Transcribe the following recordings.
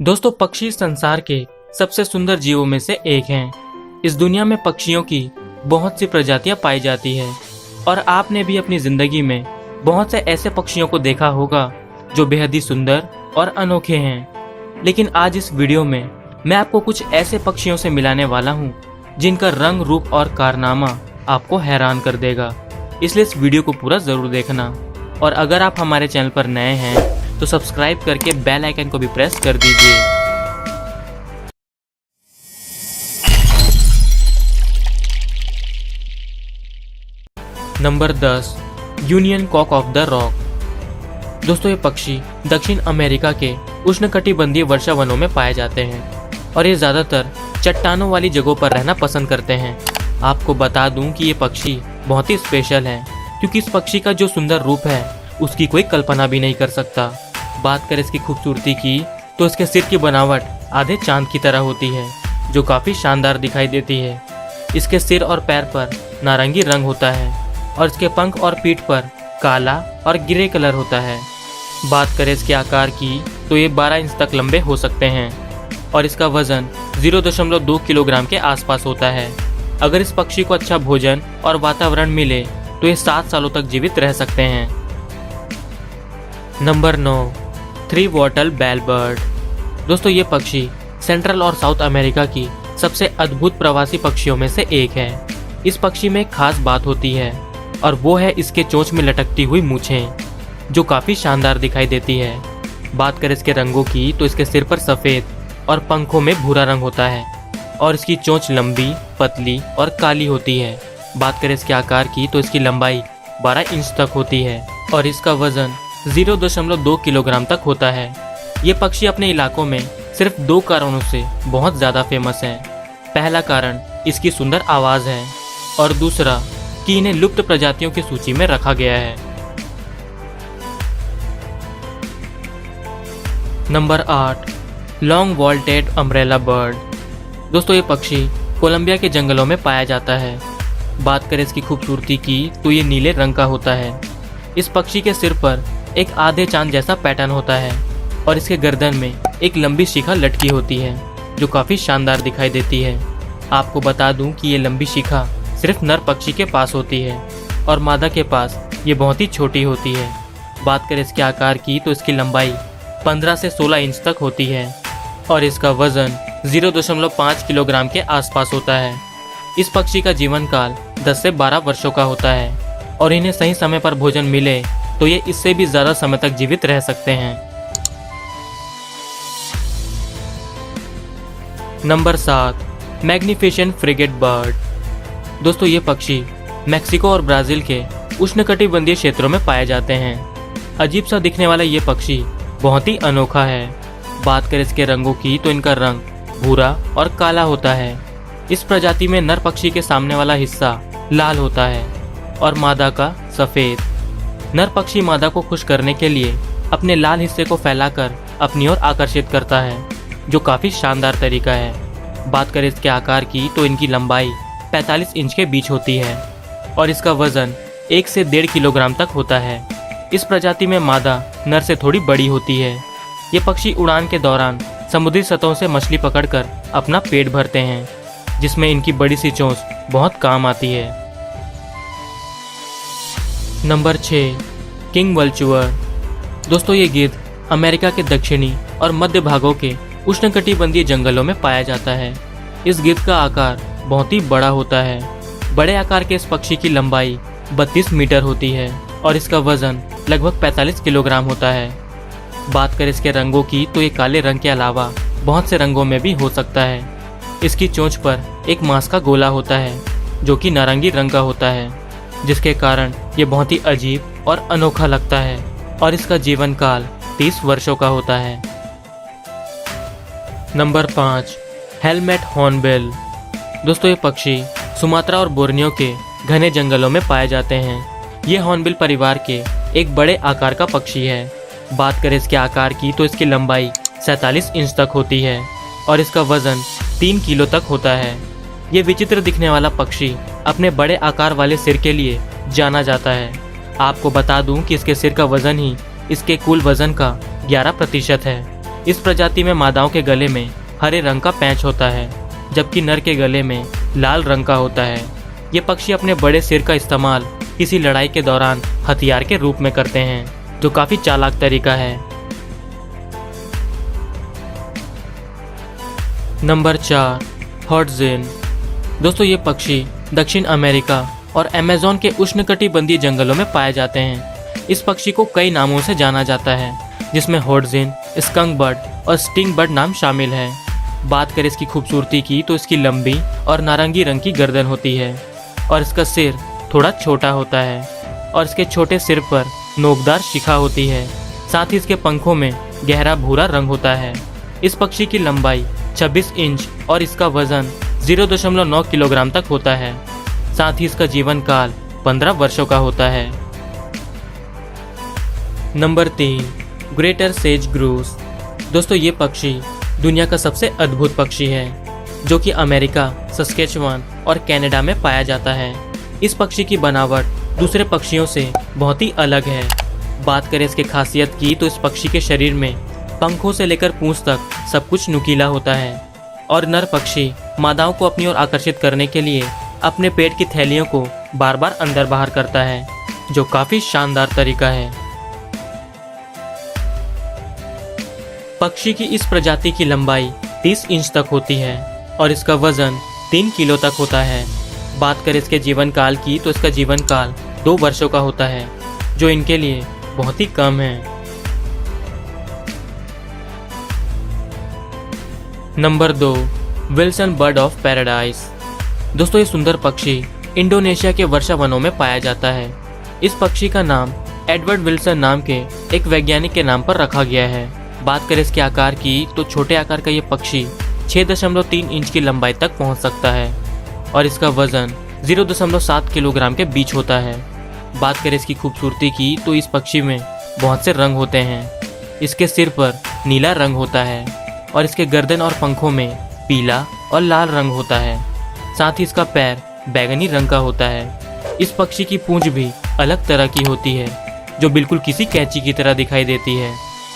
दोस्तों, पक्षी संसार के सबसे सुंदर जीवों में से एक हैं। इस दुनिया में पक्षियों की बहुत सी प्रजातियां पाई जाती है और आपने भी अपनी जिंदगी में बहुत से ऐसे पक्षियों को देखा होगा जो बेहद ही सुंदर और अनोखे हैं। लेकिन आज इस वीडियो में मैं आपको कुछ ऐसे पक्षियों से मिलाने वाला हूं जिनका रंग, रूप और कारनामा आपको हैरान कर देगा। इसलिए इस वीडियो को पूरा जरूर देखना और अगर आप हमारे चैनल पर नए हैं तो सब्सक्राइब करके बेल आइकन को भी प्रेस कर दीजिए। Number 10, union cock of the rock. दोस्तों, ये पक्षी दक्षिण अमेरिका के उष्णकटिबंधीय वर्षा वनों में पाए जाते हैं और ये ज्यादातर चट्टानों वाली जगहों पर रहना पसंद करते हैं। आपको बता दूं कि ये पक्षी बहुत ही स्पेशल है क्योंकि इस पक्षी का जो सुंदर रूप है उसकी कोई कल्पना भी नहीं कर सकता। बात करें इसकी खूबसूरती की तो इसके सिर की बनावट आधे चांद की तरह होती है जो काफी शानदार दिखाई देती है। इसके सिर और पैर पर नारंगी रंग होता है और इसके पंख और पीठ पर काला और ग्रे कलर होता है। बात करें इसके आकार की तो ये 12 इंच तक लंबे हो सकते हैं और इसका वजन 0.2 किलोग्राम के आसपास होता है। अगर इस पक्षी को अच्छा भोजन और वातावरण मिले तो ये 7 सालों तक जीवित रह सकते हैं। Number 9, three wattled bellbird. दोस्तों, ये पक्षी सेंट्रल और साउथ अमेरिका की सबसे अद्भुत प्रवासी पक्षियों में से एक है। इस पक्षी में एक खास बात होती है और वो है इसके चोंच में लटकती हुई मूछें जो काफी शानदार दिखाई देती है। बात करें इसके रंगों की तो इसके सिर पर सफेद और पंखों में भूरा रंग होता है और इसकी चोंच लंबी, पतली और काली होती है। बात करें इसके आकार की तो इसकी लंबाई 12 इंच तक होती है और इसका वजन 0.2 किलोग्राम तक होता है। ये पक्षी अपने इलाकों में सिर्फ 2 कारणों से बहुत ज़्यादा फेमस है। पहला कारण इसकी सुंदर आवाज़ है और दूसरा कि इन्हें लुप्त प्रजातियों की सूची में रखा गया है। Number 8, long vaulted umbrella bird. दोस्तों, ये पक्षी कोलंबिया के जंगलों में पाया जाता है। बात करें इसकी खूबसूरती की तो ये नीले रंग का होता है। इस पक्षी के सिर पर एक आधे चांद जैसा पैटर्न होता है और इसके गर्दन में एक लंबी शिखा लटकी होती है जो काफी शानदार दिखाई देती है। आपको बता दूं कि ये लंबी शिखा सिर्फ नर पक्षी के पास होती है और मादा के पास ये बहुत ही छोटी होती है। बात करें इसके आकार की तो इसकी लंबाई 15 से 16 इंच तक होती है और इसका वजन 0.5 किलोग्राम के आसपास होता है। इस पक्षी का जीवन काल 10 से 12 वर्षों का होता है और इन्हें सही समय पर भोजन मिले तो ये इससे भी ज्यादा समय तक जीवित रह सकते हैं। Number 7, magnificent frigate bird. दोस्तों, ये पक्षी मेक्सिको और ब्राजील के उष्णकटिबंधीय क्षेत्रों में पाए जाते हैं। अजीब सा दिखने वाला ये पक्षी बहुत ही अनोखा है। बात करें इसके रंगों की तो इनका रंग भूरा और काला होता है। इस प्रजाति में नर पक्षी के सामने वाला हिस्सा लाल होता है और मादा का सफेद। नर पक्षी मादा को खुश करने के लिए अपने लाल हिस्से को फैलाकर अपनी ओर आकर्षित करता है जो काफी शानदार तरीका है। बात करें इसके आकार की तो इनकी लंबाई 45 इंच के बीच होती है और इसका वजन 1 से 1.5 किलोग्राम तक होता है। इस प्रजाति में मादा नर से थोड़ी बड़ी होती है। ये पक्षी उड़ान के दौरान समुद्री सतहों से मछली पकड़कर अपना पेट भरते हैं जिसमें इनकी बड़ी सी चोंच बहुत काम आती है। Number 6, king vulture. दोस्तों, ये गिद्ध अमेरिका के दक्षिणी और मध्य भागों के उष्णकटिबंधीय जंगलों में पाया जाता है। इस गिद्ध का आकार बहुत ही बड़ा होता है। बड़े आकार के इस पक्षी की लंबाई 32 मीटर होती है और इसका वजन लगभग 45 किलोग्राम होता है। बात करें इसके रंगों की तो ये काले रंग के अलावा बहुत से रंगों में भी हो सकता है। इसकी चोंच पर एक मांस का गोला होता है जो कि नारंगी रंग का होता है जिसके कारण ये बहुत ही अजीब और अनोखा लगता है और इसका जीवन काल 30 वर्षों का होता है। Number 5, helmet hornbill. दोस्तों, ये पक्षी सुमात्रा और बोर्नियो के घने जंगलों में पाए जाते हैं। ये हॉर्नबिल परिवार के एक बड़े आकार का पक्षी है। बात करें इसके आकार की तो इसकी लंबाई 47 इंच तक होती है और इसका वजन 3 किलो तक होता है। ये विचित्र दिखने वाला पक्षी अपने बड़े आकार वाले सिर के लिए जाना जाता है। आपको बता दूं कि इसके सिर का वजन ही इसके कुल वजन का 11% है। इस प्रजाति में मादाओं के गले में हरे रंग का पैंच होता है, जबकि नर के गले में लाल रंग का होता है। ये पक्षी अपने बड़े सिर का इस्तेमाल किसी लड़ाई के दौरान हथियार के रूप में करते हैं, जो काफी चालाक तरीका है। नंबर 4, हॉर्टज़ेन। दोस्तों ये पक्षी दक्षिण अमेरिका और अमेज़न के उष्णकटिबंधीय जंगलों में पाए जाते हैं। इस पक्षी को कई नामों से जाना जाता है, जिसमें हॉर्टज़ेन, स्कंक बर्ड और स्टिंग बर्ड नाम शामिल है। बात करें इसकी खूबसूरती की तो इसकी लंबी और नारंगी रंग की गर्दन होती है और इसका सिर थोड़ा छोटा होता है और इसके छोटे सिर पर नोकदार शिखा होती है। साथ ही इसके पंखों में गहरा भूरा रंग होता है। इस पक्षी की लंबाई 26 इंच और इसका वजन 0.9 किलोग्राम तक होता है। साथ ही इसका जीवन काल 15 वर्षों का होता है। Number 3, greater says gross. दोस्तों ये पक्षी दुनिया का सबसे अद्भुत पक्षी है, जो कि अमेरिका, सस्केचुआन और कनाडा में पाया जाता है। इस पक्षी की बनावट दूसरे पक्षियों से बहुत ही अलग है। बात करें इसकी खासियत की तो इस पक्षी के शरीर में पंखों से लेकर पूंछ तक सब कुछ नुकीला होता है और नर पक्षी मादाओं को अपनी ओर आकर्षित करने के लिए अपने पेट की थैलियों को बार बार अंदर बाहर करता है, जो काफी शानदार तरीका है। पक्षी की इस प्रजाति की लंबाई 30 इंच तक होती है और इसका वजन 3 किलो तक होता है। बात करें इसके जीवन काल की तो इसका जीवन काल 2 वर्षों का होता है, जो इनके लिए बहुत ही कम है। Number 2, Wilson bird of paradise. दोस्तों ये सुंदर पक्षी इंडोनेशिया के वर्षा वनों में पाया जाता है। इस पक्षी का नाम एडवर्ड विल्सन नाम के एक वैज्ञानिक के नाम पर रखा गया है। बात करें इसके आकार की तो छोटे आकार का ये पक्षी 6.3 इंच की लंबाई तक पहुंच सकता है और इसका वजन 0.7 किलोग्राम के बीच होता है। बात करें इसकी खूबसूरती की तो इस पक्षी में बहुत से रंग होते हैं। इसके सिर पर नीला रंग होता है और इसके गर्दन और पंखों में पीला और लाल रंग होता है। साथ ही इसका पैर बैंगनी रंग का होता है। इस पक्षी की पूंछ भी अलग तरह की होती है, जो बिल्कुल किसी कैंची की तरह दिखाई देती है।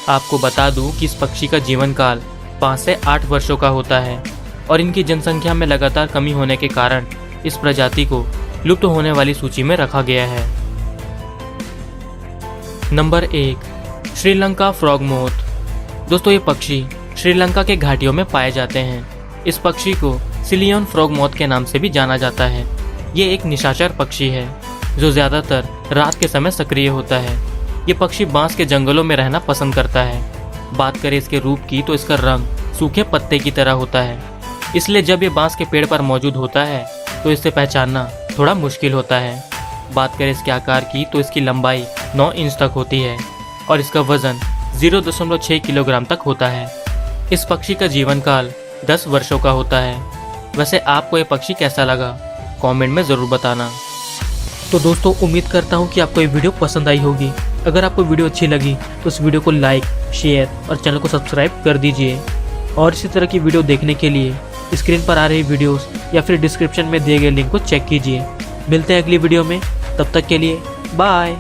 आपको बता दूं कि इस पक्षी का जीवन काल 5 से 8 वर्षों का होता है और इनकी जनसंख्या में लगातार कमी होने के कारण इस प्रजाति को लुप्त होने वाली सूची में रखा गया है। नंबर 1, श्रीलंका फ्रॉगमोथ। दोस्तों ये पक्षी श्रीलंका के घाटियों में पाए जाते हैं। इस पक्षी को सिलियन फ्रॉगमोथ के नाम से भी जाना जाता है। ये एक निशाचर पक्षी है जो ज़्यादातर रात के समय सक्रिय होता है। ये पक्षी बांस के जंगलों में रहना पसंद करता है। बात करें इसके रूप की तो इसका रंग सूखे पत्ते की तरह होता है, इसलिए जब ये बांस के पेड़ पर मौजूद होता है तो इसे पहचानना थोड़ा मुश्किल होता है। बात करें इसके आकार की तो इसकी लंबाई 9 इंच तक होती है और इसका वजन 0.6 किलोग्राम तक होता है। इस पक्षी का जीवन काल 10 वर्षों का होता है। वैसे आपको ये पक्षी कैसा लगा, कमेंट में ज़रूर बताना। तो दोस्तों उम्मीद करता हूँ कि आपको ये वीडियो पसंद आई होगी। अगर आपको वीडियो अच्छी लगी तो इस वीडियो को लाइक, शेयर और चैनल को सब्सक्राइब कर दीजिए। और इसी तरह की वीडियो देखने के लिए स्क्रीन पर आ रही वीडियोस या फिर डिस्क्रिप्शन में दिए गए लिंक को चेक कीजिए। मिलते हैं अगली वीडियो में, तब तक के लिए बाय।